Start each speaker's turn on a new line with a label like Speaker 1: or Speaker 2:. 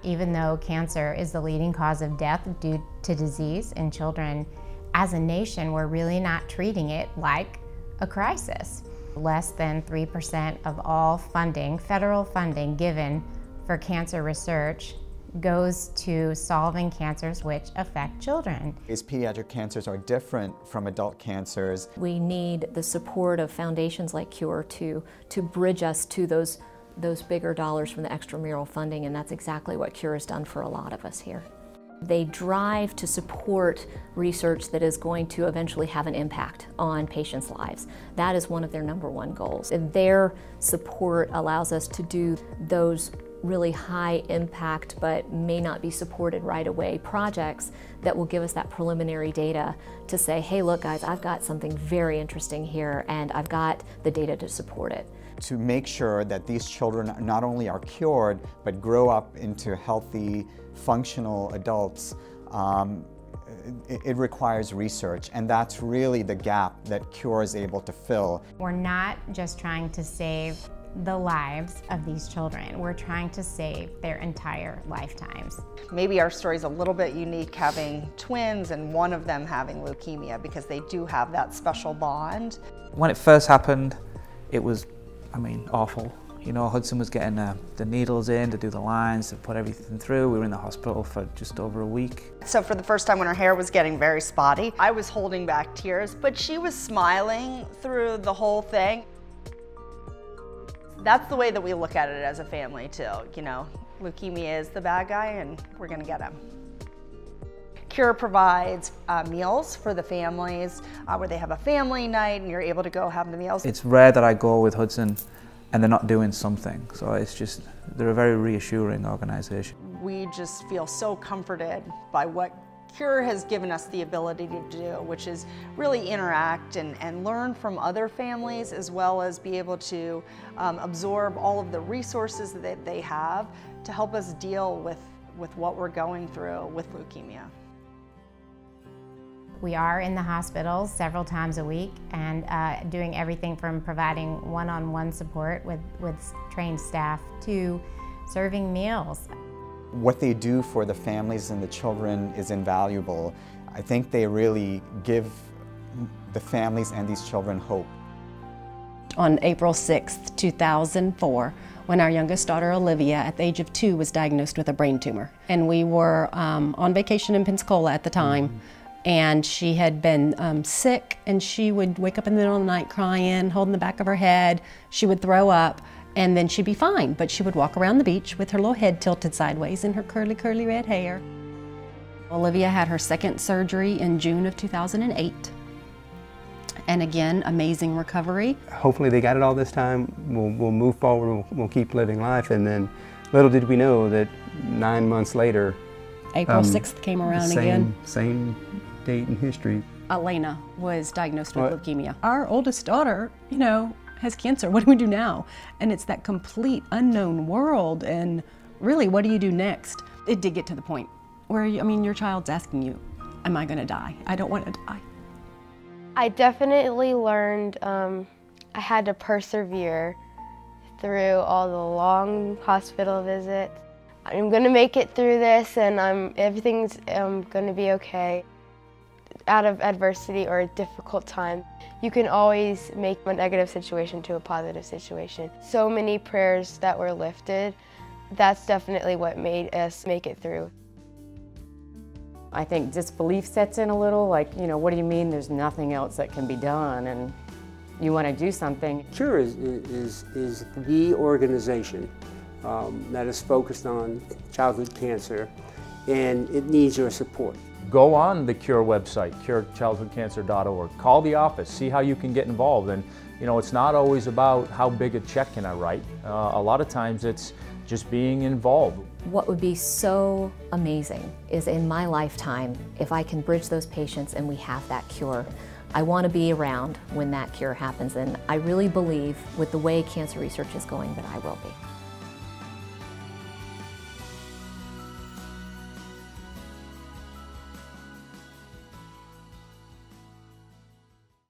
Speaker 1: Even though cancer is the leading cause of death due to disease in children, as a nation, we're really not treating it like a crisis. Less than 3% of all funding, federal funding given for cancer research goes to solving cancers which affect children.
Speaker 2: These pediatric cancers are different from adult cancers.
Speaker 3: We need the support of foundations like CURE to bridge us to those bigger dollars from the extramural funding, and that's exactly what CURE has done for a lot of us here. They drive to support research that is going to eventually have an impact on patients' lives. That is one of their #1 goals. And their support allows us to do those really high impact but may not be supported right away projects that will give us that preliminary data to say, hey, look guys, I've got something very interesting here and I've got the data to support it.
Speaker 2: To make sure that these children not only are cured, but grow up into healthy, functional adults, it requires research, and that's really the gap that CURE is able to fill.
Speaker 1: We're not just trying to save the lives of these children, we're trying to save their entire lifetimes.
Speaker 4: Maybe our story's a little bit unique, having twins and one of them having leukemia, because they do have that special bond.
Speaker 5: When it first happened, it was, awful. You know, Hudson was getting the needles in to do the lines, to put everything through. We were in the hospital for just over a week.
Speaker 4: So for the first time when her hair was getting very spotty, I was holding back tears, but she was smiling through the whole thing. That's the way that we look at it as a family too. You know, leukemia is the bad guy and we're gonna get him. CURE provides meals for the families where they have a family night and you're able to go have the meals.
Speaker 5: It's rare that I go with Hudson and they're not doing something. So it's just, they're a very reassuring organization.
Speaker 4: We just feel so comforted by what CURE has given us the ability to do, which is really interact and learn from other families, as well as be able to absorb all of the resources that they have to help us deal with what we're going through with leukemia.
Speaker 1: We are in the hospital several times a week and doing everything from providing one-on-one support with trained staff to serving meals.
Speaker 2: What they do for the families and the children is invaluable. I think they really give the families and these children hope.
Speaker 6: On April 6th, 2004, when our youngest daughter Olivia, at the age of 2, was diagnosed with a brain tumor. And we were on vacation in Pensacola at the time, and she had been sick, and she would wake up in the middle of the night crying, holding the back of her head. She would throw up, and then she'd be fine, but she would walk around the beach with her little head tilted sideways and her curly, curly red hair. Olivia had her second surgery in June of 2008. And again, amazing recovery.
Speaker 7: Hopefully they got it all this time. We'll move forward, we'll keep living life. And then little did we know that 9 months later,
Speaker 6: April 6th came around again.
Speaker 7: Same date in history.
Speaker 6: Elena was diagnosed with leukemia. Our oldest daughter, has cancer. What do we do now? And it's that complete unknown world, and really, what do you do next? It did get to the point where, your child's asking you, am I gonna die? I don't want to die.
Speaker 8: I definitely learned I had to persevere through all the long hospital visits. I'm gonna make it through this, and everything's gonna be okay. Out of adversity or a difficult time, you can always make a negative situation to a positive situation. So many prayers that were lifted, that's definitely what made us make it through.
Speaker 9: I think disbelief sets in a little, like, what do you mean there's nothing else that can be done and you want to do something?
Speaker 10: CURE is the organization that is focused on childhood cancer, and it needs your support.
Speaker 11: Go on the CURE website, curechildhoodcancer.org. Call the office, see how you can get involved. And it's not always about how big a check can I write. A lot of times it's just being involved.
Speaker 3: What would be so amazing is in my lifetime, if I can bridge those patients and we have that cure. I want to be around when that cure happens, and I really believe with the way cancer research is going that I will be.